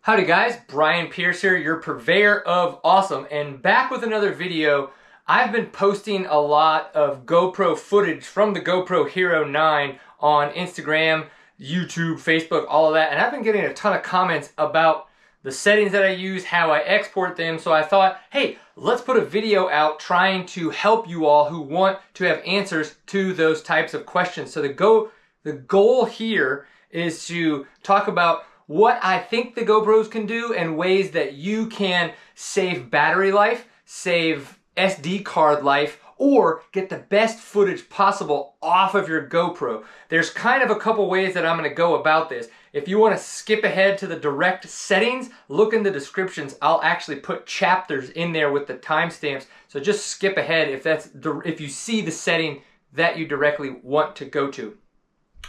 Howdy guys, Brian Pierce here, your purveyor of awesome, and back with another video. I've been posting a lot of GoPro footage from the GoPro Hero 9 on Instagram, YouTube, Facebook, all of that, and I've been getting a ton of comments about the settings that I use, how I export them, so I thought, hey, let's put a video out trying to help you all who want to have answers to those types of questions. So the goal here is to talk about what I think the GoPros can do and ways that you can save battery life, save SD card life, or get the best footage possible off of your GoPro. There's kind of a couple ways that I'm going to go about this. If you want to skip ahead to the direct settings, look in the descriptions. I'll actually put chapters in there with the timestamps. So just skip ahead if you see the setting that you directly want to go to.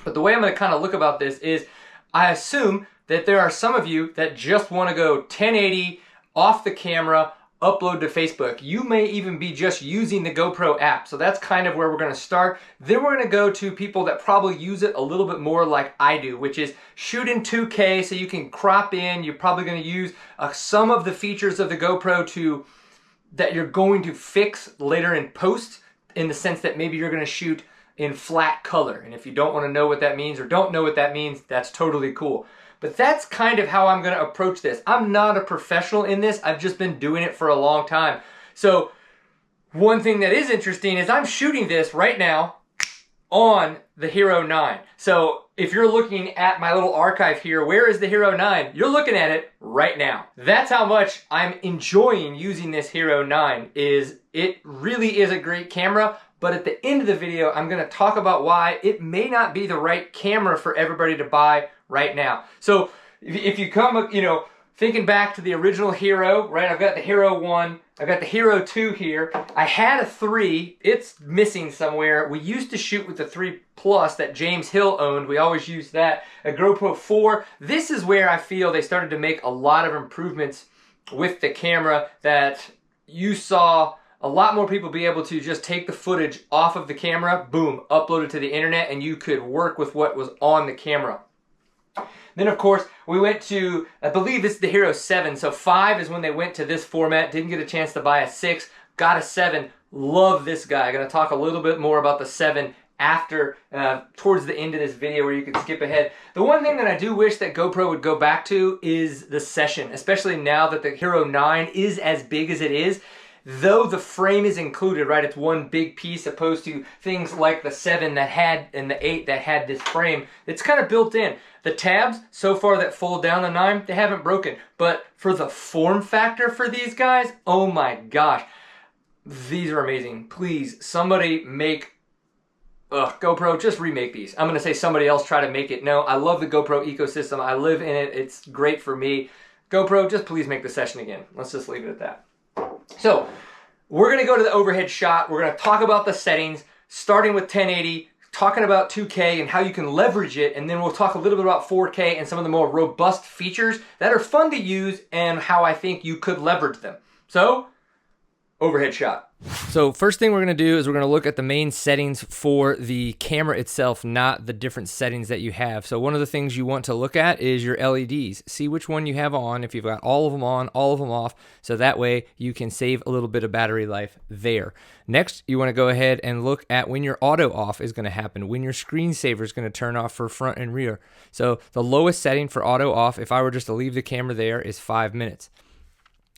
But the way I'm going to kind of look about this is I assume that there are some of you that just want to go 1080 off the camera, upload to Facebook. You may even be just using the GoPro app. So that's kind of where we're going to start. Then we're going to go to people that probably use it a little bit more like I do, which is shoot in 2K so you can crop in. You're probably going to use some of the features of the GoPro that you're going to fix later in post, in the sense that maybe you're going to shoot in flat color. And if you don't want to know what that means or don't know what that means, that's totally cool. But that's kind of how I'm going to approach this. I'm not a professional in this. I've just been doing it for a long time. So one thing that is interesting is I'm shooting this right now on the Hero 9. So if you're looking at my little archive here, where is the Hero 9? You're looking at it right now. That's how much I'm enjoying using this Hero 9. It really is a great camera. But at the end of the video, I'm going to talk about why it may not be the right camera for everybody to buy right now. So if you come, thinking back to the original Hero, right? I've got the Hero 1, I've got the Hero 2 here. I had a 3, it's missing somewhere. We used to shoot with the 3 Plus that James Hill owned. We always used that. A GoPro 4. This is where I feel they started to make a lot of improvements with the camera, that you saw a lot more people be able to just take the footage off of the camera, boom, upload it to the internet, and you could work with what was on the camera. Then, of course, we went to, I believe this is the Hero 7, so 5 is when they went to this format. Didn't get a chance to buy a 6, got a 7. Love this guy. I'm going to talk a little bit more about the 7 after, towards the end of this video, where you can skip ahead. The one thing that I do wish that GoPro would go back to is the session, especially now that the Hero 9 is as big as it is. Though the frame is included, right? It's one big piece opposed to things like the 7 that had, and the 8 that had this frame. It's kind of built in. The tabs, so far, that fold down the 9, they haven't broken. But for the form factor for these guys, oh my gosh. These are amazing. Please, somebody make, GoPro, just remake these. I'm going to say somebody else try to make it. No, I love the GoPro ecosystem. I live in it. It's great for me. GoPro, just please make the session again. Let's just leave it at that. So we're going to go to the overhead shot. We're going to talk about the settings, starting with 1080, talking about 2K and how you can leverage it, and then we'll talk a little bit about 4K and some of the more robust features that are fun to use and how I think you could leverage them. So, overhead shot. So first thing we're going to do is we're going to look at the main settings for the camera itself, not the different settings that you have. So one of the things you want to look at is your LEDs. See which one you have on, if you've got all of them on, all of them off, so that way you can save a little bit of battery life there. Next, you want to go ahead and look at when your auto off is going to happen, when your screensaver is going to turn off for front and rear. So the lowest setting for auto off, if I were just to leave the camera there, is 5 minutes.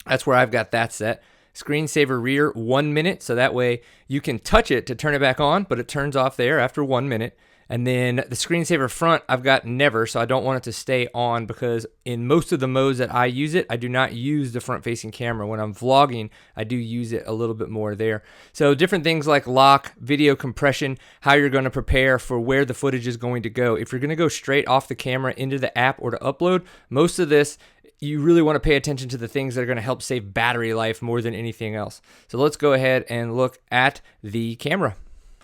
That's where I've got that set. Screensaver rear, 1 minute, so that way you can touch it to turn it back on, but it turns off there after 1 minute. And then the screensaver front, I've got never, so I don't want it to stay on, because in most of the modes that I use it, I do not use the front-facing camera. When I'm vlogging, I do use it a little bit more there. So different things like lock, video compression, how you're going to prepare for where the footage is going to go. If you're going to go straight off the camera into the app or to upload, most of this, you really want to pay attention to the things that are going to help save battery life more than anything else. So let's go ahead and look at the camera.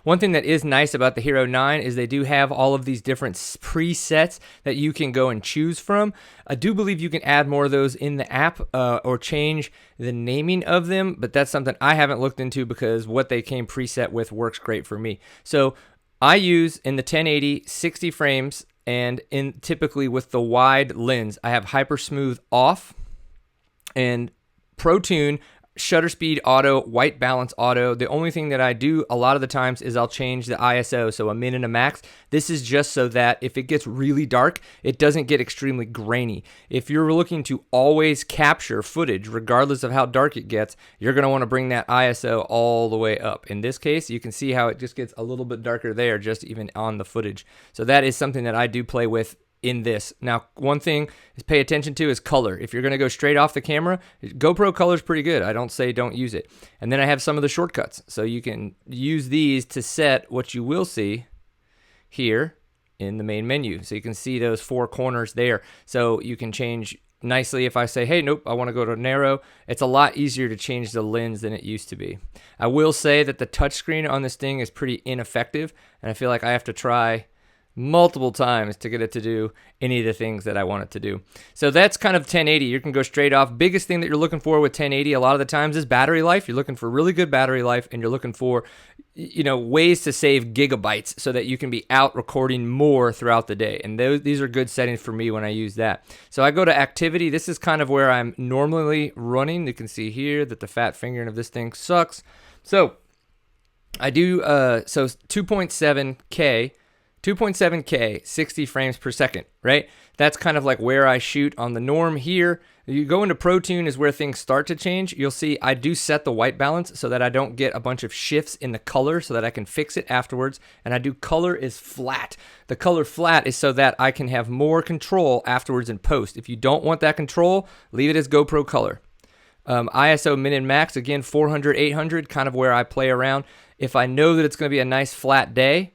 One thing that is nice about the Hero 9 is they do have all of these different presets that you can go and choose from. I do believe you can add more of those in the app or change the naming of them, but that's something I haven't looked into because what they came preset with works great for me. So I use in the 1080 60 frames and typically with the wide lens, I have Hypersmooth off, and Pro Tune, shutter speed auto, white balance auto. The only thing that I do a lot of the times is I'll change the ISO, so a min and a max. This is just so that if it gets really dark, it doesn't get extremely grainy. If you're looking to always capture footage, regardless of how dark it gets, you're gonna wanna bring that ISO all the way up. In this case, you can see how it just gets a little bit darker there, just even on the footage. So that is something that I do play with in this. Now, one thing is pay attention to is color. If you're gonna go straight off the camera, GoPro color's pretty good. I don't say don't use it. And then I have some of the shortcuts. So you can use these to set what you will see here in the main menu. So you can see those 4 corners there. So you can change nicely. If I say, hey, nope, I wanna go to narrow, it's a lot easier to change the lens than it used to be. I will say that the touchscreen on this thing is pretty ineffective, and I feel like I have to try multiple times to get it to do any of the things that I want it to do. So that's kind of 1080. You can go straight off. Biggest thing that you're looking for with 1080 a lot of the times is battery life. You're looking for really good battery life, and you're looking for, you know, ways to save gigabytes so that you can be out recording more throughout the day. And these are good settings for me when I use that. So I go to activity. This is kind of where I'm normally running. You can see here that the fat fingering of this thing sucks. So I do so 2.7K, 60 frames per second, right? That's kind of like where I shoot on the norm here. You go into Pro Tune is where things start to change. You'll see I do set the white balance so that I don't get a bunch of shifts in the color so that I can fix it afterwards. And I do color is flat. The color flat is so that I can have more control afterwards in post. If you don't want that control, leave it as GoPro color. ISO min and max, again, 400, 800, kind of where I play around. If I know that it's gonna be a nice flat day,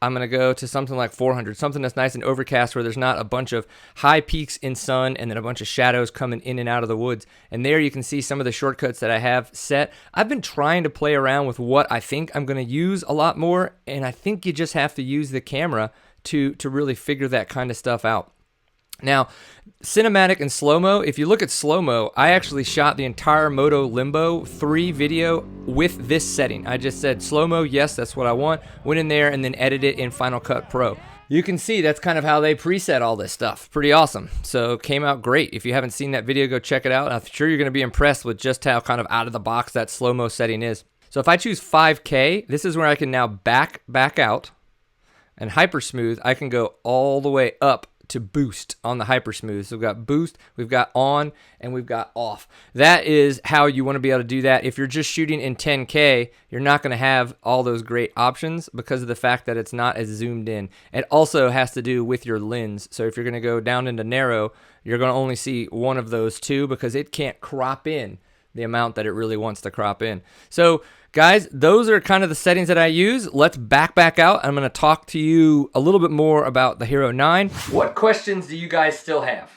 I'm going to go to something like 400, something that's nice and overcast where there's not a bunch of high peaks in sun and then a bunch of shadows coming in and out of the woods. And there you can see some of the shortcuts that I have set. I've been trying to play around with what I think I'm going to use a lot more, and I think you just have to use the camera to really figure that kind of stuff out. Now, cinematic and slow-mo, if you look at slow-mo, I actually shot the entire Moto Limbo 3 video with this setting. I just said slow-mo, yes, that's what I want, went in there and then edited it in Final Cut Pro. You can see that's kind of how they preset all this stuff. Pretty awesome. So came out great. If you haven't seen that video, go check it out. I'm sure you're going to be impressed with just how kind of out of the box that slow-mo setting is. So if I choose 5K, this is where I can now back out, and Hypersmooth, I can go all the way up to boost on the Hypersmooth. So we've got boost, we've got on, and we've got off. That is how you want to be able to do that. If you're just shooting in 10K, you're not going to have all those great options because of the fact that it's not as zoomed in. It also has to do with your lens. So if you're going to go down into narrow, you're going to only see one of those two because it can't crop in the amount that it really wants to crop in. So guys, those are kind of the settings that I use. Let's back out. I'm going to talk to you a little bit more about the Hero 9. What questions do you guys still have?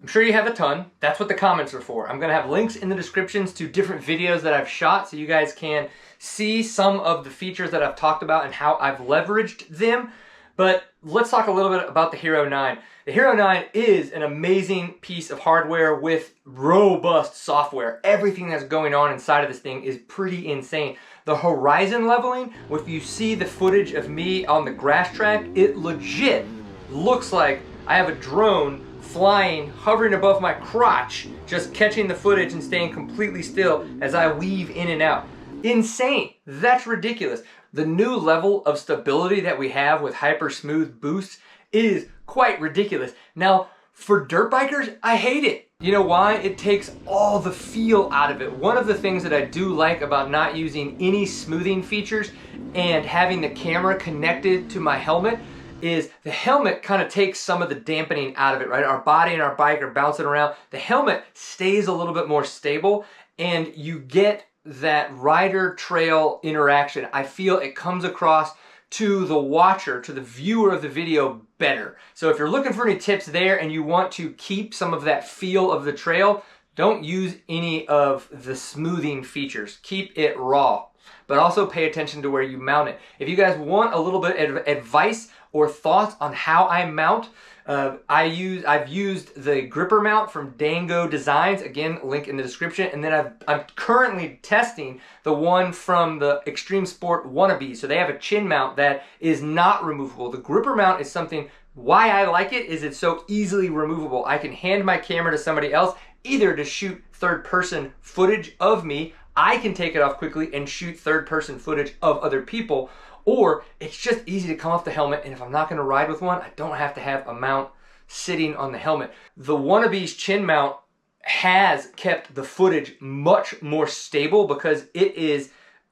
I'm sure you have a ton. That's what the comments are for. I'm going to have links in the descriptions to different videos that I've shot so you guys can see some of the features that I've talked about and how I've leveraged them. But let's talk a little bit about the Hero 9. The Hero 9 is an amazing piece of hardware with robust software. Everything that's going on inside of this thing is pretty insane. The horizon leveling, if you see the footage of me on the grass track, it legit looks like I have a drone flying, hovering above my crotch, just catching the footage and staying completely still as I weave in and out. Insane. That's ridiculous. The new level of stability that we have with Hypersmooth boosts is quite ridiculous. Now, for dirt bikers, I hate it. You know why? It takes all the feel out of it. One of the things that I do like about not using any smoothing features and having the camera connected to my helmet is the helmet kind of takes some of the dampening out of it, right? Our body and our bike are bouncing around. The helmet stays a little bit more stable and you get that rider trail interaction. I feel it comes across to the watcher, to the viewer of the video better. So if you're looking for any tips there and you want to keep some of that feel of the trail, don't use any of the smoothing features. Keep it raw, but also pay attention to where you mount it. If you guys want a little bit of advice or thoughts on how I mount I've used the gripper mount from Dango Designs, again, link in the description, and then I'm currently testing the one from the Extreme Sport Wannabe. So they have a chin mount that is not removable. The gripper mount is something, why I like it is it's so easily removable. I can hand my camera to somebody else, either to shoot third-person footage of me, I can take it off quickly and shoot third-person footage of other people, or it's just easy to come off the helmet, and if I'm not gonna ride with one, I don't have to have a mount sitting on the helmet. The Wannabe's chin mount has kept the footage much more stable because it is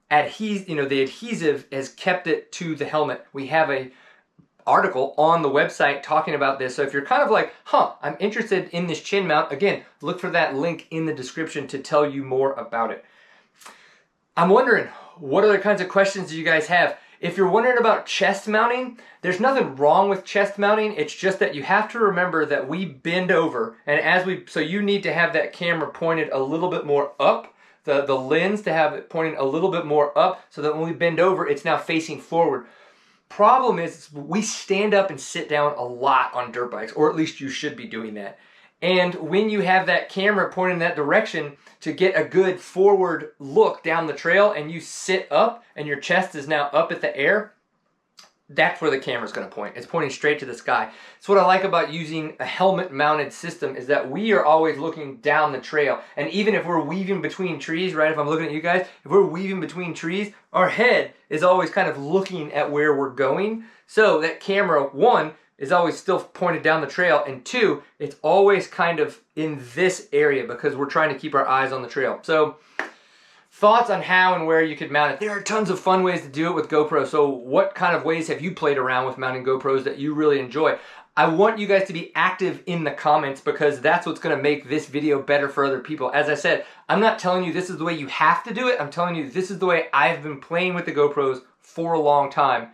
the adhesive has kept it to the helmet. We have a article on the website talking about this. So if you're kind of like, I'm interested in this chin mount, again, look for that link in the description to tell you more about it. I'm wondering, what other kinds of questions do you guys have? If you're wondering about chest mounting, there's nothing wrong with chest mounting. It's just that you have to remember that we bend over, and so you need to have that camera pointed a little bit more up, the lens to have it pointing a little bit more up, so that when we bend over, it's now facing forward. Problem is, we stand up and sit down a lot on dirt bikes, or at least you should be doing that. And when you have that camera pointed in that direction to get a good forward look down the trail and you sit up and your chest is now up at the air, that's where the camera's gonna point. It's pointing straight to the sky. So what I like about using a helmet mounted system is that we are always looking down the trail. And even if we're weaving between trees, right, if I'm looking at you guys, if we're weaving between trees, our head is always kind of looking at where we're going. So that camera, one, is always still pointed down the trail, and two, it's always kind of in this area because we're trying to keep our eyes on the trail. So thoughts on how and where you could mount it. There are tons of fun ways to do it with GoPro. So what kind of ways have you played around with mounting GoPros that you really enjoy? I want you guys to be active in the comments because that's what's gonna make this video better for other people. As I said, I'm not telling you this is the way you have to do it. I'm telling you this is the way I've been playing with the GoPros for a long time.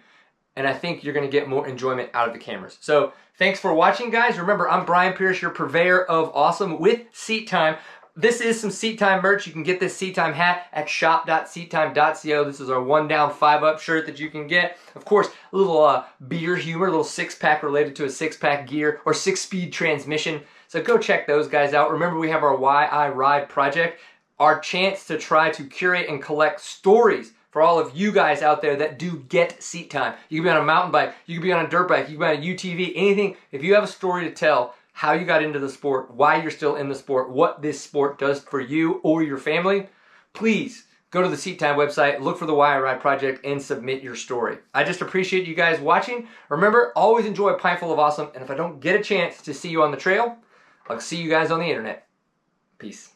And I think you're gonna get more enjoyment out of the cameras. So thanks for watching, guys. Remember, I'm Brian Pierce, your purveyor of awesome with Seat Time. This is some Seat Time merch. You can get this Seat Time hat at shop.seattime.co. This is our 1 down, 5 up shirt that you can get. Of course, a little beer humor, a little 6-pack related to a 6-pack gear or 6-speed transmission. So go check those guys out. Remember, we have our Why I Ride project, our chance to try to curate and collect stories for all of you guys out there that do get seat time. You can be on a mountain bike, you can be on a dirt bike, you can be on a UTV, anything. If you have a story to tell, how you got into the sport, why you're still in the sport, what this sport does for you or your family, please go to the Seat Time website, look for the Why I Ride project, and submit your story. I just appreciate you guys watching. Remember, always enjoy a pint full of awesome, and if I don't get a chance to see you on the trail, I'll see you guys on the internet. Peace.